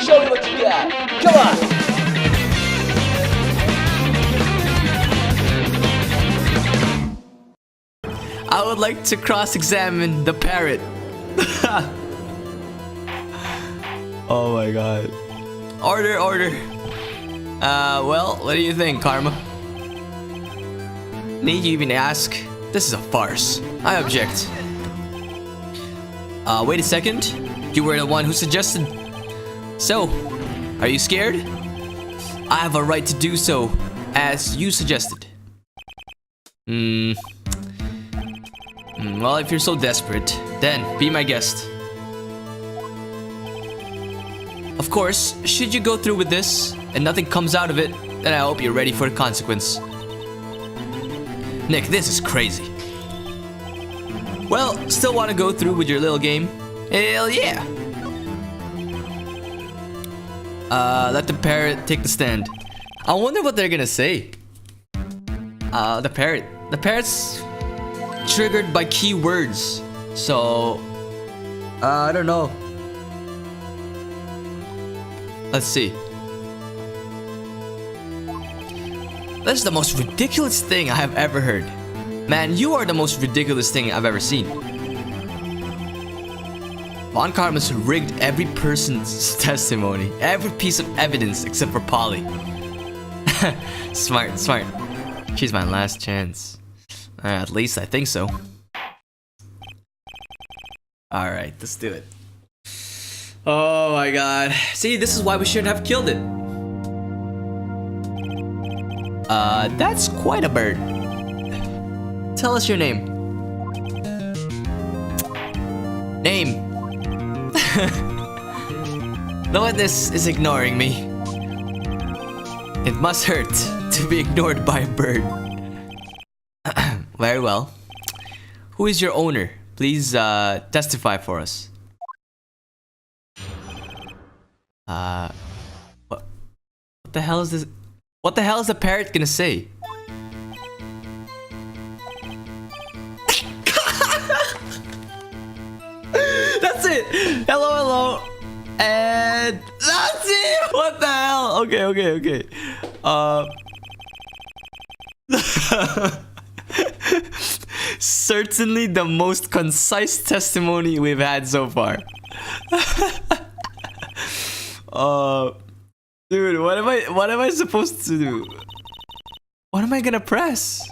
Show me what you got. Come on. I would like to cross-examine the parrot. Oh my god. Order, order. Well, what do you think, Karma? Need you even ask? This is a farce. I object. Wait a second. You were the one who suggested. So, are you scared? I have a right to do so, as you suggested. Well, if you're so desperate, then be my guest. Of course, should you go through with this, and nothing comes out of it, then I hope you're ready for the consequence. Nick, this is crazy. Well, still want to go through with your little game? Hell yeah! Let the parrot take the stand. I wonder what they're gonna say. The parrot's triggered by keywords. So, I don't know. Let's see. That's the most ridiculous thing I have ever heard. Man, you are the most ridiculous thing I've ever seen. Von Karma's rigged every person's testimony, every piece of evidence except for Polly. Smart, smart. She's my last chance. At least I think so. Alright, let's do it. Oh my god. See, this is why we shouldn't have killed it. That's quite a bird. Tell us your name. Name. The witness is ignoring me. It must hurt to be ignored by a bird. Very well. Who is your owner? Please testify for us. What the hell is this? What the hell is the parrot gonna say? That's it. Hello, hello. And that's it. What the hell? Okay, okay, okay. Certainly the most concise testimony we've had so far. Dude, what am I supposed to do? What am I gonna press?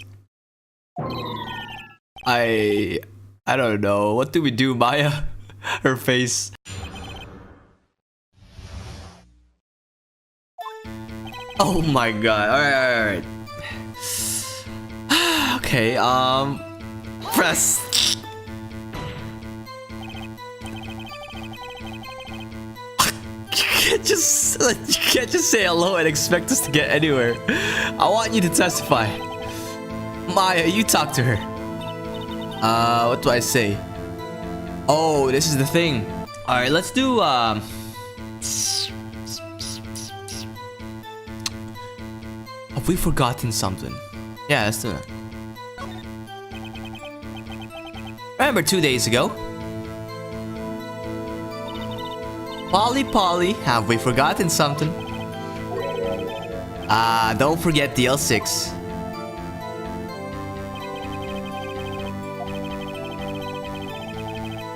I don't know. What do we do, Maya? Her face. Oh my god. Alright, alright. Okay, press. You can't just say hello and expect us to get anywhere. I want you to testify. Maya, you talk to her. What do I say? Oh, this is the thing. Alright, let's do have we forgotten something? Yeah, let's do that. Remember 2 days ago? Polly, have we forgotten something? Don't forget DL6.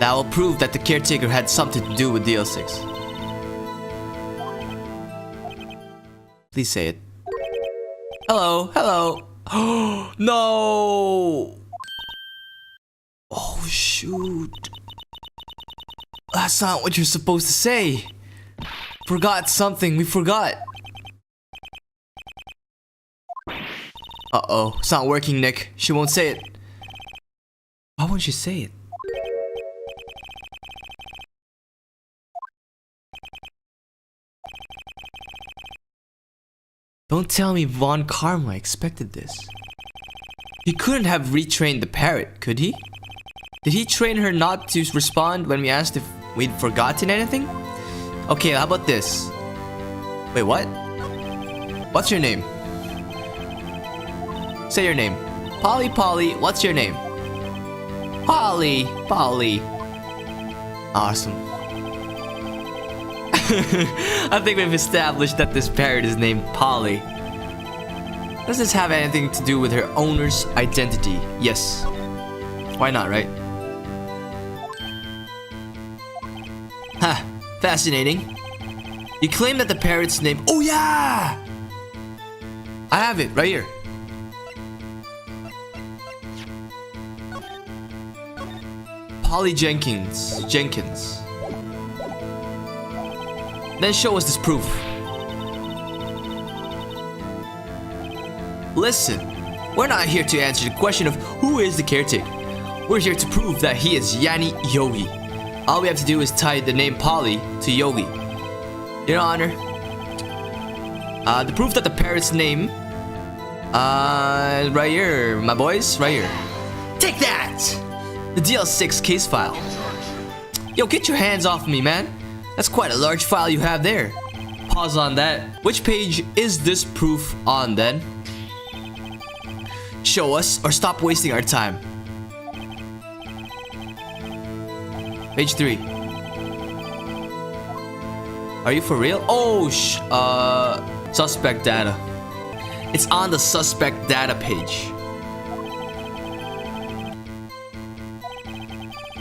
That will prove that the caretaker had something to do with DL6. Please say it. Hello, hello. Oh, no! Oh, shoot. That's not what you're supposed to say. Forgot something. We forgot. Uh-oh. It's not working, Nick. She won't say it. Why won't she say it? Don't tell me Von Karma expected this. He couldn't have retrained the parrot, could he? Did he train her not to respond when we asked if we'd forgotten anything? Okay, how about this? Wait, what? What's your name? Say your name. Polly, what's your name? Polly. Awesome. I think we've established that this parrot is named Polly. Does this have anything to do with her owner's identity? Yes. Why not, right? Ha! Fascinating. You claim that the parrot's name... Oh yeah! I have it right here. Polly Jenkins. Then show us this proof. Listen, we're not here to answer the question of who is the caretaker. We're here to prove that he is Yanni Yogi. All we have to do is tie the name Polly to Yogi. Your Honor, the proof that the parrot's name, right here, my boys, right here. Take that! The DL6 case file. Yo, get your hands off me, man. That's quite a large file you have there. Pause on that. Which page is this proof on then? Show us or stop wasting our time. Page 3. Are you for real? Oh, suspect data. It's on the suspect data page.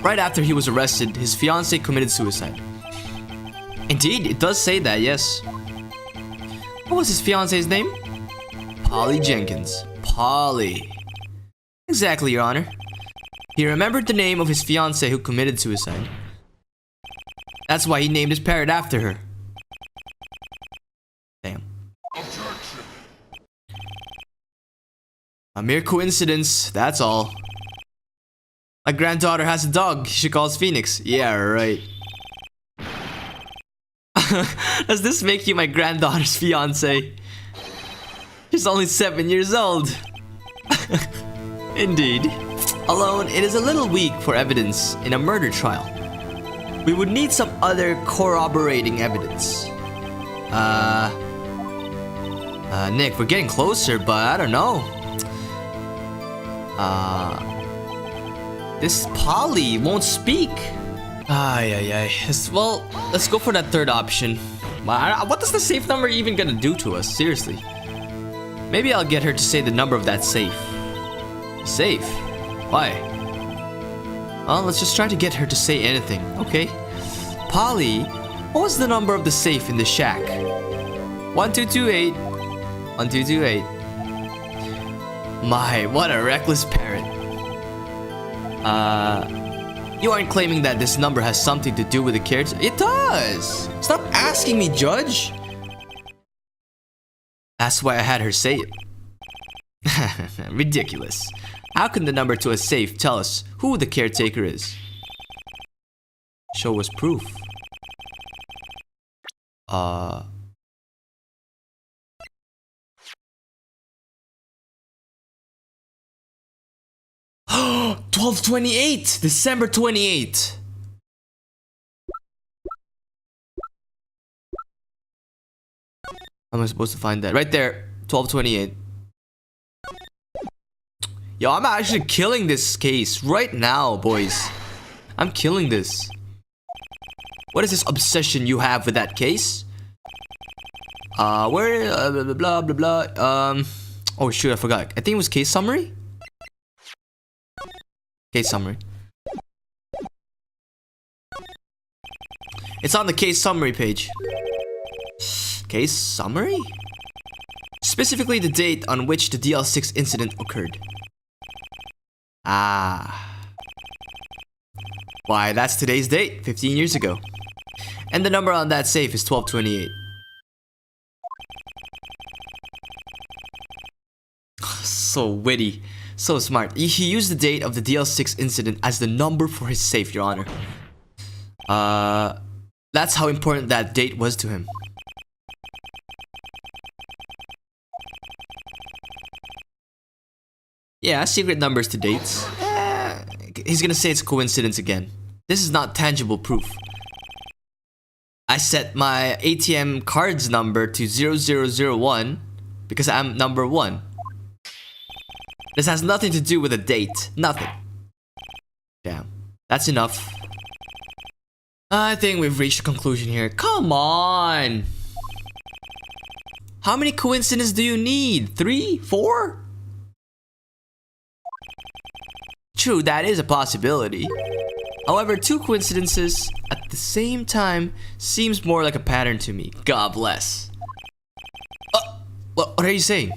Right after he was arrested, his fiancée committed suicide. Indeed, it does say that, yes. What was his fiancée's name? Polly Jenkins. Polly. Exactly, Your Honor. He remembered the name of his fiancée who committed suicide. That's why he named his parrot after her. Damn. A mere coincidence, that's all. My granddaughter has a dog she calls Phoenix. Yeah, right. Does this make you my granddaughter's fiancé? She's only 7 years old. Indeed. Alone, it is a little weak for evidence in a murder trial. We would need some other corroborating evidence. Nick, we're getting closer, but I don't know. This Polly won't speak. Well, let's go for that third option. What is the safe number even gonna do to us? Seriously. Maybe I'll get her to say the number of that safe. Safe? Why? Well, let's just try to get her to say anything, okay? Polly, what was the number of the safe in the shack? 1228. 1228. My, what a reckless parrot. You aren't claiming that this number has something to do with the caretaker? It does! Stop asking me, Judge! That's why I had her say it. Ridiculous. How can the number to a safe tell us who the caretaker is? Show us proof. 12/28! December 28! How am I supposed to find that? Right there. 12/28. Yo, I'm actually killing this case right now, boys. I'm killing this. What is this obsession you have with that case? Where, blah, blah, blah. Oh shoot, I forgot. I think it was case summary? Case summary. It's on the case summary page. Case summary? Specifically the date on which the DL6 incident occurred. Why, that's today's date, 15 years ago. And the number on that safe is 12/28. So witty. So smart. He used the date of the DL6 incident as the number for his safe, Your Honor. That's how important that date was to him. Yeah, secret numbers to dates. He's gonna say it's coincidence again. This is not tangible proof. I set my ATM card's number to 0001 because I'm number 1. This has nothing to do with a date. Nothing. Damn. That's enough. I think we've reached a conclusion here. Come on! How many coincidences do you need? 3? 4? True, that is a possibility. However, 2 coincidences at the same time seems more like a pattern to me. God bless. What are you saying?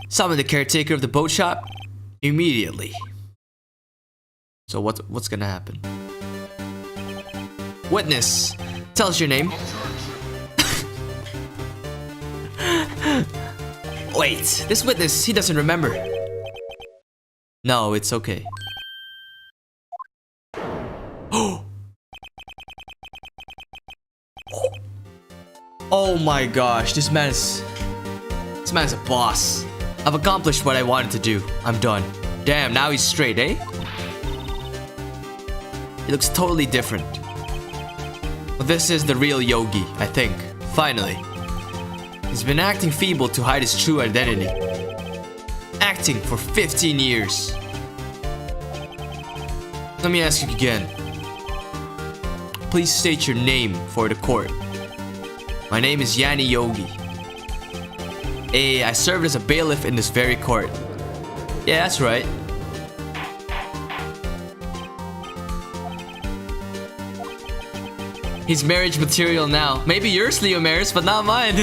Summon the caretaker of the boat shop immediately. So what's gonna happen? Witness, tell us your name. Wait, this witness, he doesn't remember. No, it's okay. Oh my gosh, this man's a boss. I've accomplished what I wanted to do. I'm done. Damn, now he's straight, eh? He looks totally different. Well, this is the real Yogi, I think. Finally. He's been acting feeble to hide his true identity. Acting for 15 years. Let me ask you again. Please state your name for the court. My name is Yanni Yogi. I served as a bailiff in this very court. Yeah, that's right. He's marriage material now. Maybe yours, Leo Maris, but not mine.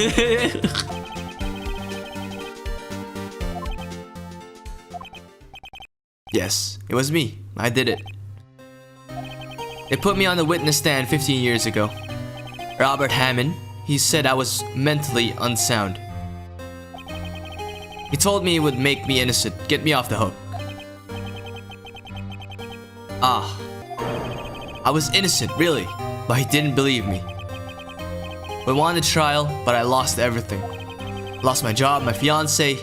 Yes, it was me. I did it. They put me on the witness stand 15 years ago. Robert Hammond, he said I was mentally unsound. He told me it would make me innocent, get me off the hook. I was innocent, really, but he didn't believe me. We wanted trial, but I lost everything. Lost my job, my fiance,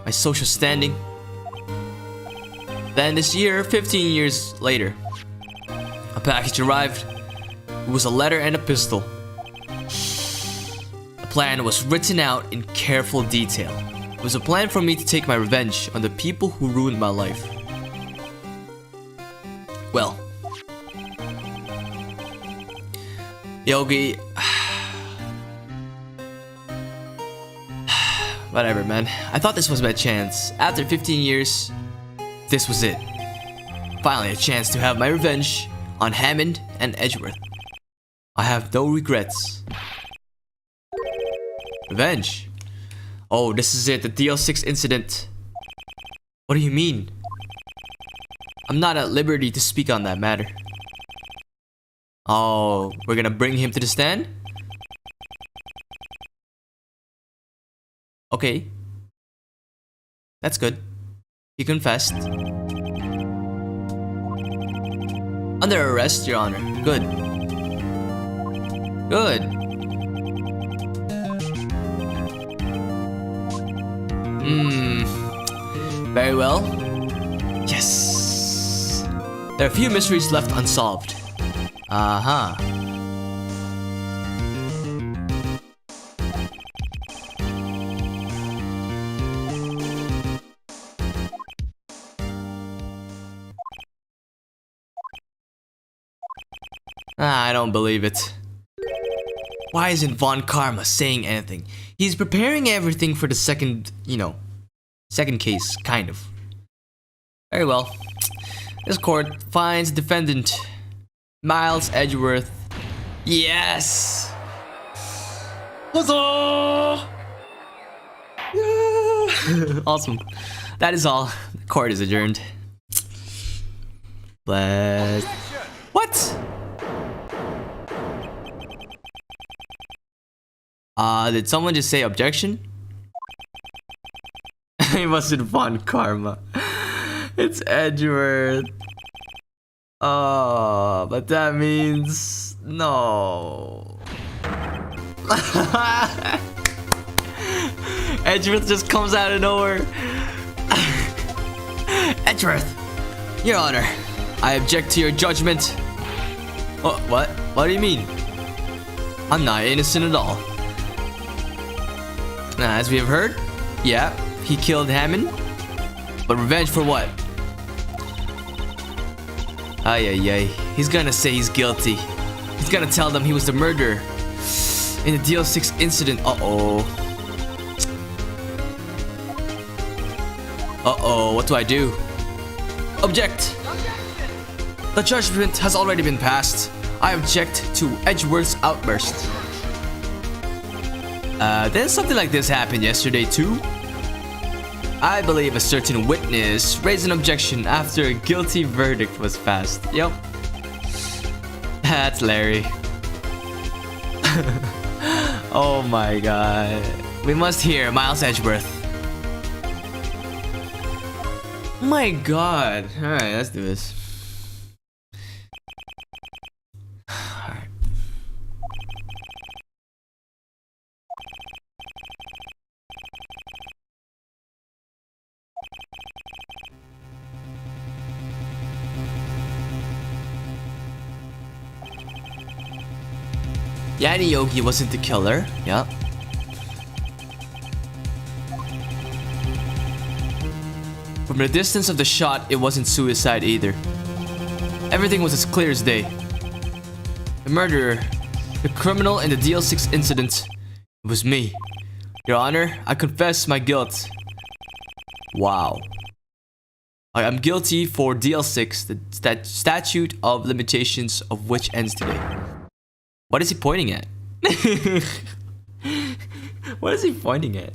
my social standing. Then this year, 15 years later, a package arrived. It was a letter and a pistol. A plan was written out in careful detail. It was a plan for me to take my revenge on the people who ruined my life. Well, Yogi, whatever, man. I thought this was my chance. After 15 years, this was it. Finally, a chance to have my revenge on Hammond and Edgeworth. I have no regrets. Revenge? Oh, this is it, the DL6 incident. What do you mean? I'm not at liberty to speak on that matter. Oh, we're gonna bring him to the stand? Okay. That's good. He confessed. Under arrest, Your Honor. Good. Good. Very well. Yes. There are a few mysteries left unsolved. Uh-huh. I don't believe it. Why isn't Von Karma saying anything? He's preparing everything for the second case, kind of. Very well. This court finds defendant Miles Edgeworth. Yes! Huzzah! Yeah. Awesome. That is all. The court is adjourned. Bless. What? Did someone just say objection? It wasn't Von Karma. It's Edgeworth. Oh, but that means no. Edgeworth just comes out of nowhere. Edgeworth, Your Honor, I object to your judgment. What? What do you mean? I'm not innocent at all. As we have heard, yeah, he killed Hammond. But revenge for what? Ay ay ay. He's gonna say he's guilty. He's gonna tell them he was the murderer in the DL6 incident. Uh-oh. Uh-oh, what do I do? Object! The judgment has already been passed. I object to Edgeworth's outburst. Didn't something like this happen yesterday too? I believe a certain witness raised an objection after a guilty verdict was passed. Yep. That's Larry. Oh my god. We must hear Miles Edgeworth. My god. Alright, let's do this. Alright. Yanni Yogi wasn't the killer. Yep. From the distance of the shot, it wasn't suicide either. Everything was as clear as day. The murderer, the criminal in the DL6 incident, it was me. Your Honor, I confess my guilt. Wow. I am guilty for DL6, the statute of limitations of which ends today. What is he pointing at? What is he pointing at?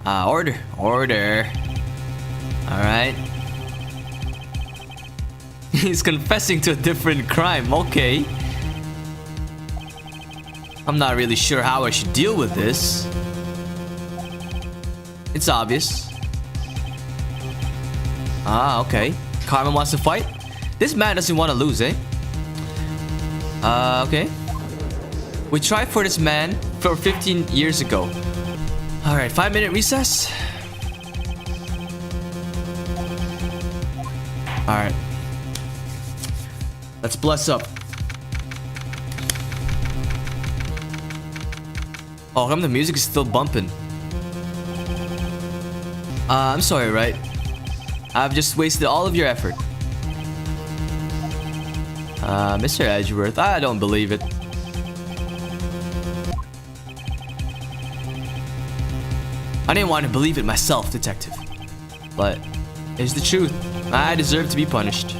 Order. Order. Alright. He's confessing to a different crime. Okay. I'm not really sure how I should deal with this. It's obvious. Okay. Carmen wants to fight? This man doesn't want to lose, eh? Okay. We tried for this man for 15 years ago. Alright, 5-minute recess. Alright. Let's bless up. Oh, how come the music is still bumping? I'm sorry, right? I've just wasted all of your effort. Mr. Edgeworth, I don't believe it. I didn't want to believe it myself, detective. But it's the truth. I deserve to be punished.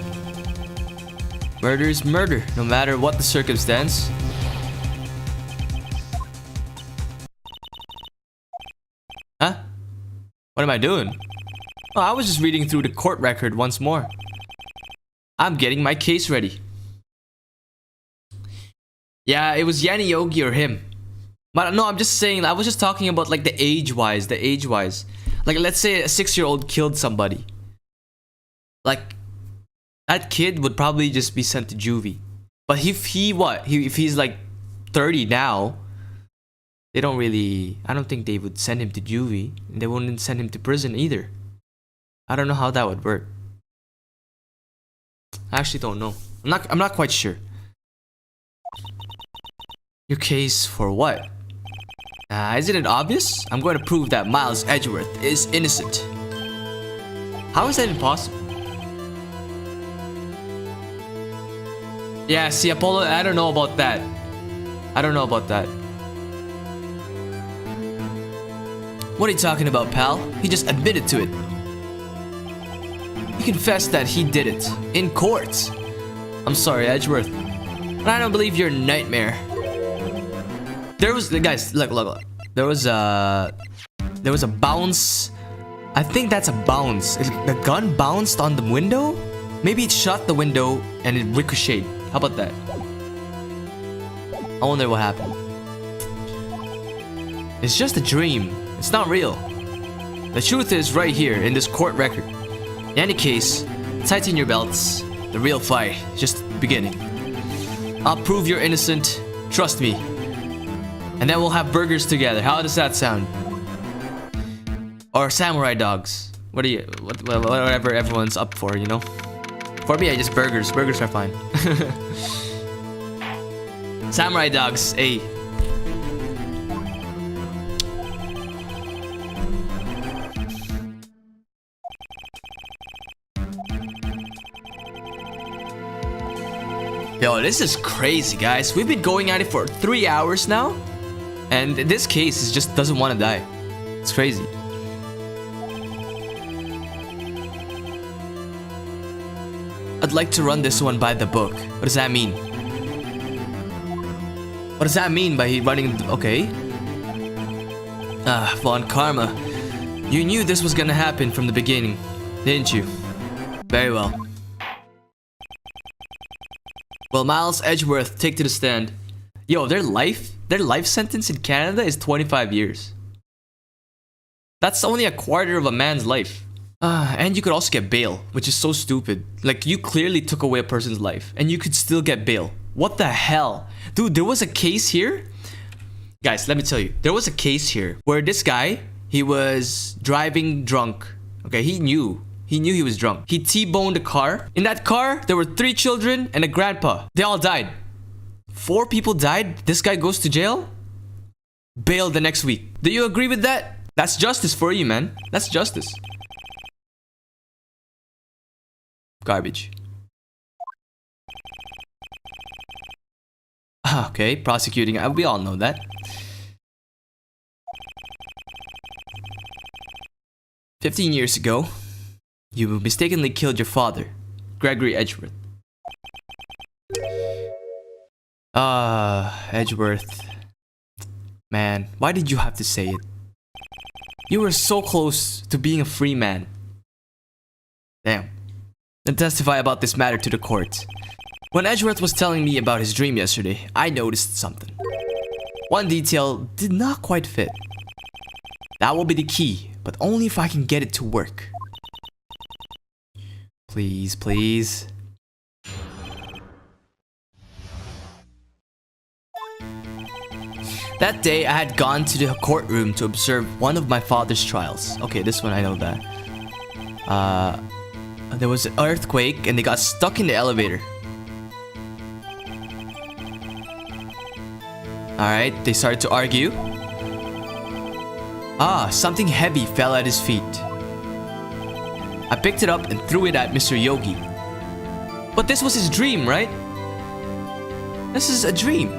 Murder is murder, no matter what the circumstance. Huh? What am I doing? Oh, I was just reading through the court record once more. I'm getting my case ready. Yeah, it was Yanni Yogi or him. But no, I'm just saying, I was just talking about like the age-wise. Like, let's say a 6-year-old killed somebody. Like, that kid would probably just be sent to juvie. But if he's like 30 now, they don't really, I don't think they would send him to juvie. They wouldn't send him to prison either. I don't know how that would work. I actually don't know. I'm not quite sure. Your case for what? Isn't it obvious? I'm going to prove that Miles Edgeworth is innocent. How is that impossible? Yeah, see, Apollo, I don't know about that. What are you talking about, pal? He just admitted to it. He confessed that he did it. In court. I'm sorry, Edgeworth. But I don't believe you're a nightmare. There was, guys, look. There was a bounce. I think that's a bounce. The gun bounced on the window? Maybe it shot the window and it ricocheted. How about that? I wonder what happened. It's just a dream. It's not real. The truth is right here in this court record. In any case, tighten your belts. The real fight is just beginning. I'll prove you're innocent. Trust me. And then we'll have burgers together. How does that sound? Or samurai dogs. Whatever everyone's up for, you know? For me, I just burgers. Burgers are fine. Samurai dogs, hey. Yo, this is crazy, guys. We've been going at it for 3 hours now. And in this case, it just doesn't want to die. It's crazy. I'd like to run this one by the book. What does that mean? What does that mean by running? Okay. Von Karma. You knew this was gonna happen from the beginning, didn't you? Very well. Well, Miles Edgeworth, take to the stand. Yo, their life sentence in Canada is 25 years. That's only a quarter of a man's life. And you could also get bail, which is so stupid. Like, you clearly took away a person's life, and you could still get bail. What the hell? Dude, there was a case here. Guys, let me tell you. There was a case here where this guy, he was driving drunk. Okay, he knew he was drunk. He T-boned a car. In that car, there were 3 children and a grandpa. They all died. 4 people died. This guy goes to jail. Bail the next week. Do you agree with that? That's justice for you, man. That's justice. Garbage. Okay, prosecuting. We all know that. 15 years ago, you mistakenly killed your father, Gregory Edgeworth. Edgeworth. Man, why did you have to say it? You were so close to being a free man. Damn. Then testify about this matter to the court. When Edgeworth was telling me about his dream yesterday, I noticed something. One detail did not quite fit. That will be the key, but only if I can get it to work. Please, please. That day, I had gone to the courtroom to observe one of my father's trials. Okay, this one I know that. There was an earthquake and they got stuck in the elevator. Alright, they started to argue. Something heavy fell at his feet. I picked it up and threw it at Mr. Yogi. But this was his dream, right? This is a dream.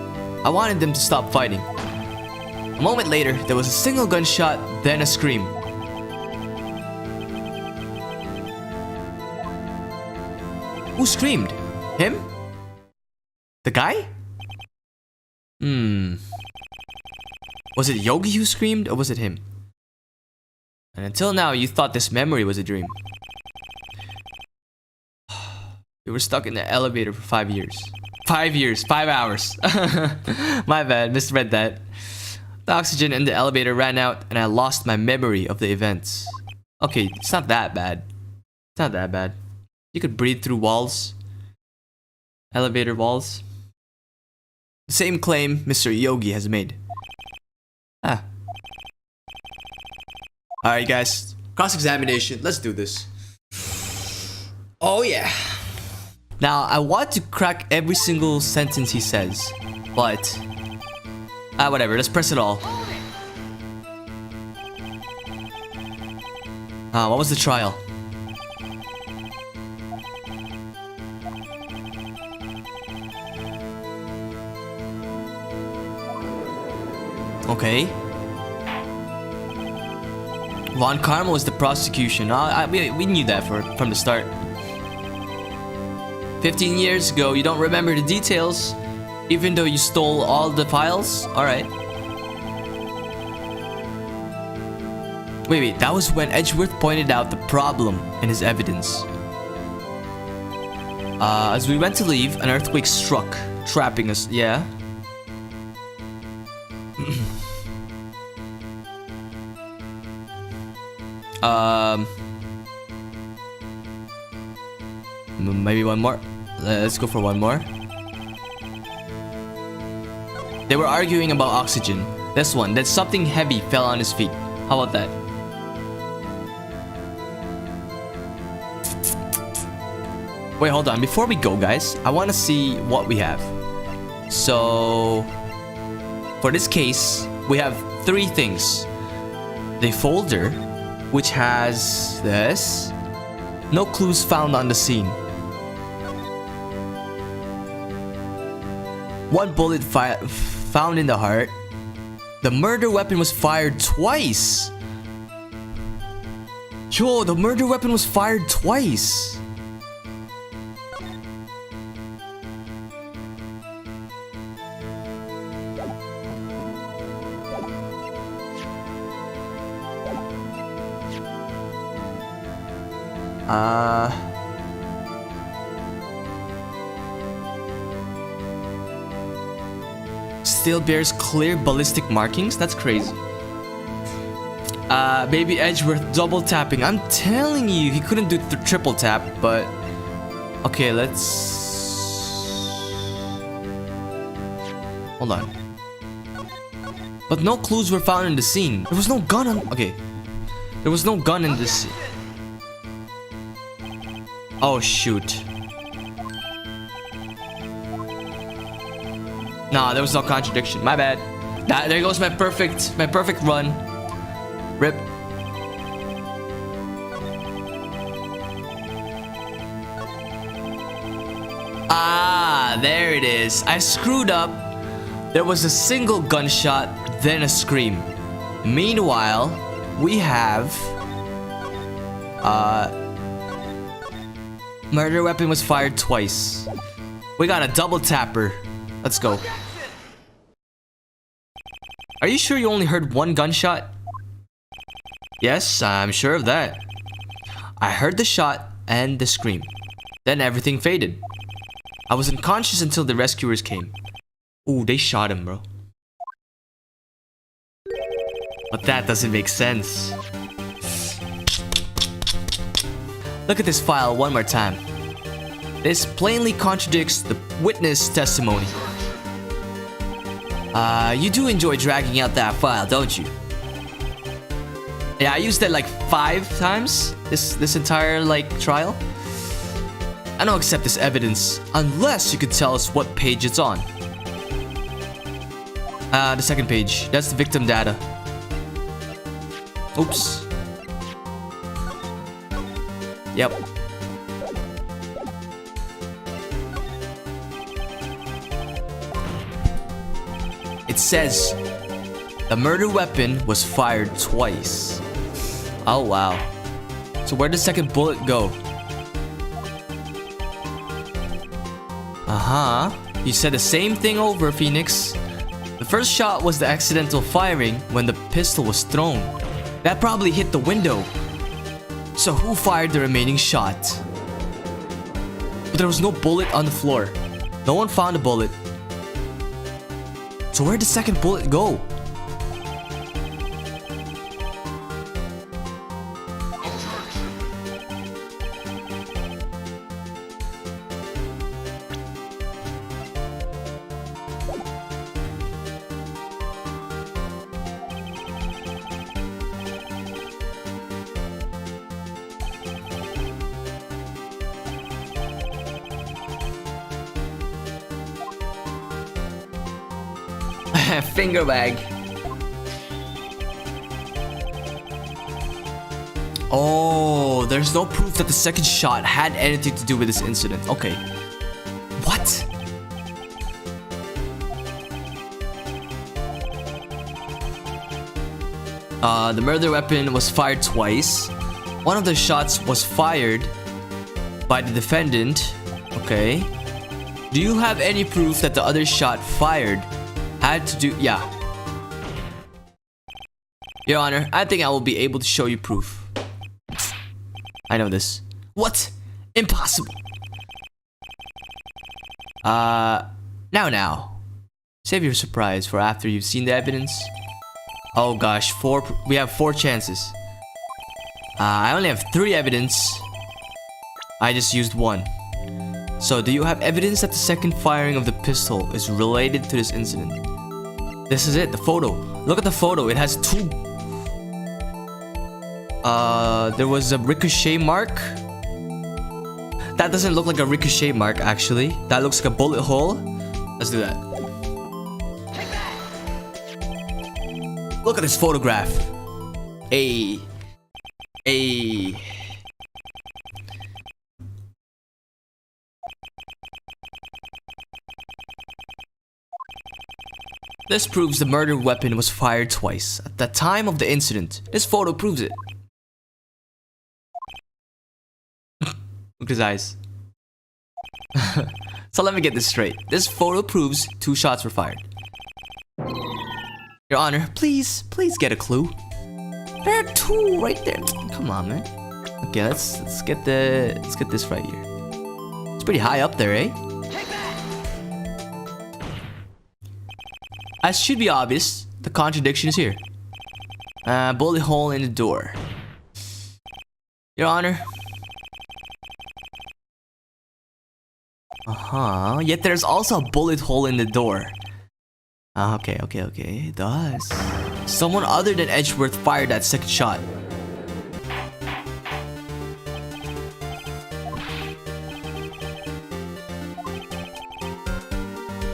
I wanted them to stop fighting. A moment later, there was a single gunshot, then a scream. Who screamed? Him? The guy? Was it Yogi who screamed, or was it him? And until now, you thought this memory was a dream. You were stuck in the elevator for 5 years. 5 years, 5 hours. My bad, misread that. The oxygen in the elevator ran out, and I lost my memory of the events. Okay, it's not that bad. It's not that bad. You could breathe through walls. Elevator walls. The same claim Mr. Yogi has made. Alright guys, cross-examination, let's do this. Oh yeah. Now, I want to crack every single sentence he says, but whatever, let's press it all. What was the trial? Okay. Von Karma was the prosecution. We knew that from the start. 15 years ago, you don't remember the details, even though you stole all the files? Alright. Wait, that was when Edgeworth pointed out the problem in his evidence. As we went to leave, an earthquake struck, trapping us. Yeah. Maybe one more. Let's go for one more. They were arguing about oxygen. This one, that something heavy fell on his feet. How about that? Wait, hold on. Before we go, guys, I want to see what we have. So, for this case, we have 3 things. The folder, which has this. No clues found on the scene. One bullet found in the heart. The murder weapon was fired twice. Yo, the murder weapon was fired twice. Still bears clear ballistic markings? That's crazy. Baby Edgeworth double tapping. I'm telling you, he couldn't do the triple tap, but... Okay, let's... Hold on. But no clues were found in the scene. There was no gun on... Okay. There was no gun in this scene. Oh, shoot. Nah, there was no contradiction. My bad. There goes my perfect run. Rip. Ah, there it is. I screwed up. There was a single gunshot, then a scream. Meanwhile, we have... Murder weapon was fired twice. We got a double tapper. Let's go. Are you sure you only heard one gunshot? Yes, I'm sure of that. I heard the shot and the scream. Then everything faded. I was unconscious until the rescuers came. Ooh, they shot him, bro. But that doesn't make sense. Look at this file one more time. This plainly contradicts the witness testimony. You do enjoy dragging out that file, don't you? Yeah, I used that like 5 times this entire like trial. I don't accept this evidence unless you could tell us what page it's on. The second page. That's the victim data. Oops. Yep. It says the murder weapon was fired twice. Oh wow. So where'd the second bullet go? You said the same thing over, Phoenix. The first shot was the accidental firing when the pistol was thrown. That probably hit the window. So who fired the remaining shot? But there was no bullet on the floor. No one found a bullet. So where'd the second bullet go? Finger wag. Oh, there's no proof that the second shot had anything to do with this incident. Okay. What? The murder weapon was fired twice. One of the shots was fired by the defendant. Okay. Do you have any proof that the other shot fired had to do... Yeah. Your Honor, I think I will be able to show you proof. I know this. What? Impossible. Now. Save your surprise for after you've seen the evidence. Oh gosh, we have 4 chances. I only have 3 evidence. I just used 1. So, do you have evidence that the second firing of the pistol is related to this incident? This is it, the photo. Look at the photo, it has 2. There was a ricochet mark. That doesn't look like a ricochet mark, actually. That looks like a bullet hole. Let's do that. Look at this photograph. Hey. This proves the murder weapon was fired twice at the time of the incident. This photo proves it. Look at his eyes. So let me get this straight. This photo proves 2 shots were fired. Your Honor, please get a clue. There are 2 right there. Come on, man. Okay, let's get this right here. It's pretty high up there, eh? As should be obvious, the contradiction is here. Bullet hole in the door. Your Honor. Yet there's also a bullet hole in the door. Okay. It does. Someone other than Edgeworth fired that second shot.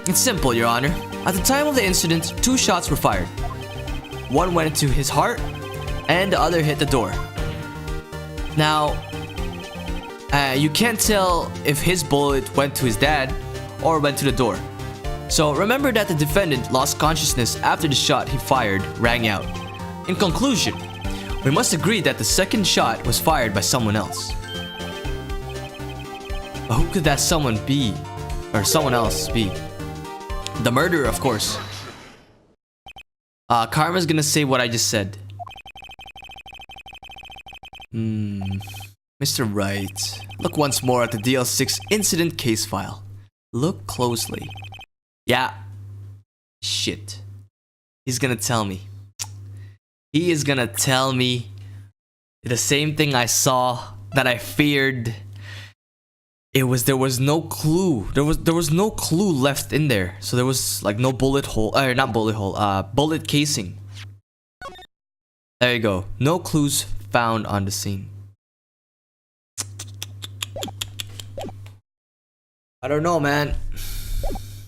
It's simple, Your Honor. At the time of the incident, 2 shots were fired. One went into his heart, and the other hit the door. Now, you can't tell if his bullet went to his dad or went to the door. So remember that the defendant lost consciousness after the shot he fired rang out. In conclusion, we must agree that the second shot was fired by someone else. But who could that someone be? Or someone else be? The murderer, of course. Karma's gonna say what I just said. Mr. Wright, look once more at the DL6 incident case file. Look closely. Yeah. Shit. He's gonna tell me. He is gonna tell me the same thing I saw, that I feared. There was no clue. There was no clue left in there. So there was like no bullet hole, not bullet hole, bullet casing. There you go. No clues found on the scene. I don't know, man.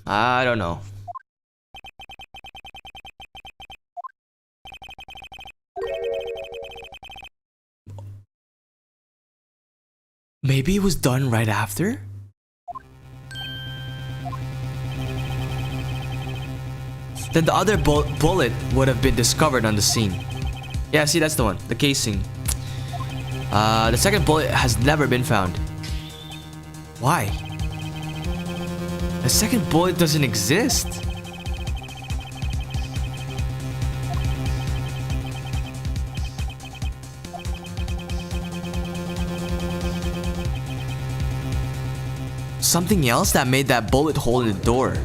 I don't know. Maybe it was done right after? Then the other bullet would have been discovered on the scene. Yeah, see, that's the one. The casing. The second bullet has never been found. Why? The second bullet doesn't exist. Something else that made that bullet hole in the door.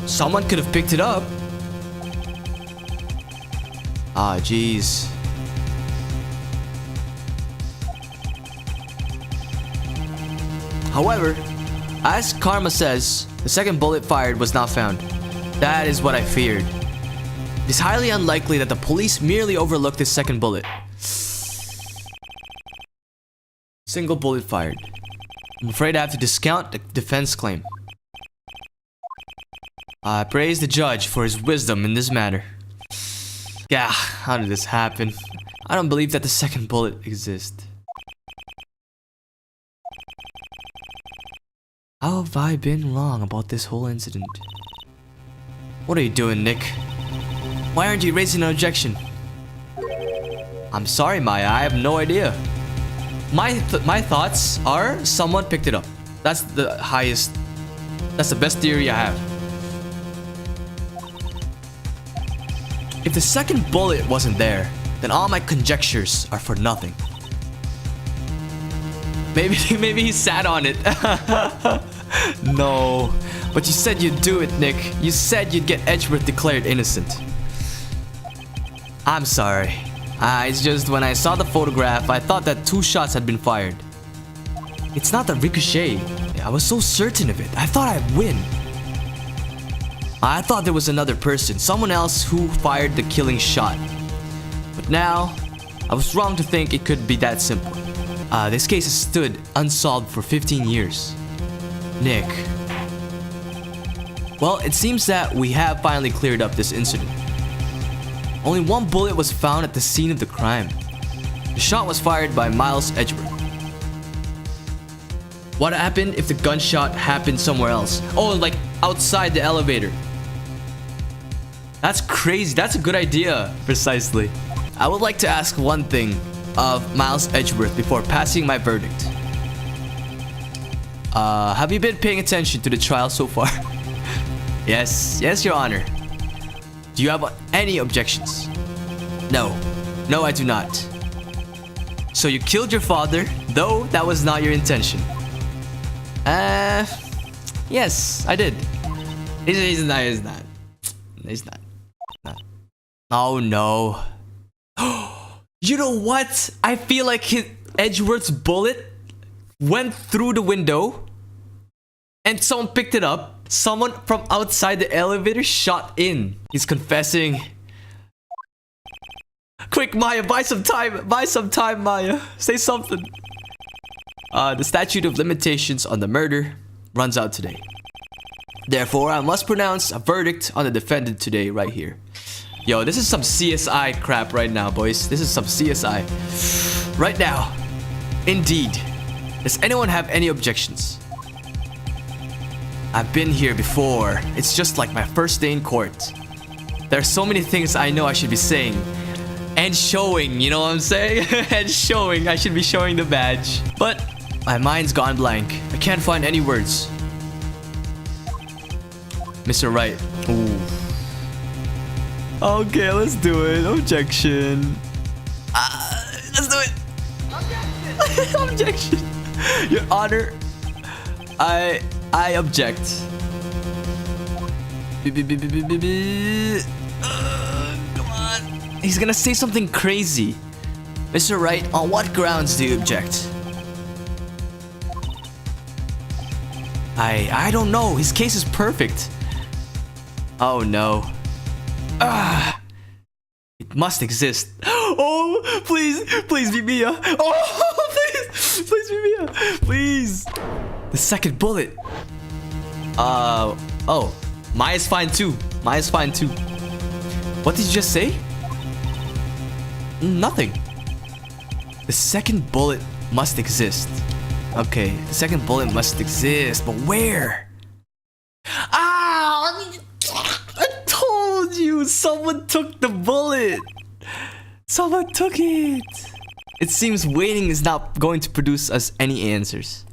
Someone could have picked it up. Ah, jeez. However, as Karma says, the second bullet fired was not found. That is what I feared. It is highly unlikely that the police merely overlooked this second bullet. Single bullet fired. I'm afraid I have to discount the defense claim. I praise the judge for his wisdom in this matter. Yeah, how did this happen? I don't believe that the second bullet exists. How have I been wrong about this whole incident? What are you doing, Nick? Why aren't you raising an objection? I'm sorry, Maya, I have no idea. My thoughts are someone picked it up. That's the highest. That's the best theory I have. If the second bullet wasn't there, then all my conjectures are for nothing. Maybe he sat on it. No, but you said you'd do it, Nick. You said you'd get Edgeworth declared innocent. I'm sorry. It's just when I saw the photograph, I thought that 2 shots had been fired. It's not the ricochet. I was so certain of it. I thought I'd win. I thought there was another person, someone else who fired the killing shot. But now, I was wrong to think it could be that simple. This case has stood unsolved for 15 years. Nick. Well, it seems that we have finally cleared up this incident. Only 1 bullet was found at the scene of the crime. The shot was fired by Miles Edgeworth. What happened if the gunshot happened somewhere else? Oh, like outside the elevator. That's crazy. That's a good idea. Precisely. I would like to ask one thing of Miles Edgeworth before passing my verdict. Have you been paying attention to the trial so far? Yes, Your Honor. Do you have any objections? No, I do not. So you killed your father, though that was not your intention. Yes, I did. He's not. Oh no. You know what? I feel like Edgeworth's bullet went through the window and someone picked it up. Someone from outside the elevator shot in. He's confessing. Quick, Maya, buy some time. Buy some time, Maya. Say something. The statute of limitations on the murder runs out today. Therefore, I must pronounce a verdict on the defendant today, right here. Yo, this is some CSI crap right now, boys. This is some CSI. Right now. Indeed. Does anyone have any objections? I've been here before. It's just like my first day in court. There are so many things I know I should be saying. And showing, you know what I'm saying? And showing. I should be showing the badge. But my mind's gone blank. I can't find any words. Mr. Wright. Ooh. Okay, let's do it. Objection. Let's do it. Objection. Objection. Your Honor, I object. Come on. He's gonna say something crazy. Mr. Wright, on what grounds do you object? I don't know. His case is perfect. Oh no. It must exist. Oh, please be Mia. Oh, please be Mia. Please. The second bullet. Oh, Maya's fine too. Maya's fine too. What did you just say? Nothing. The second bullet must exist. Okay, the second bullet must exist, but where? I told you, someone took the bullet. Someone took it. It seems waiting is not going to produce us any answers.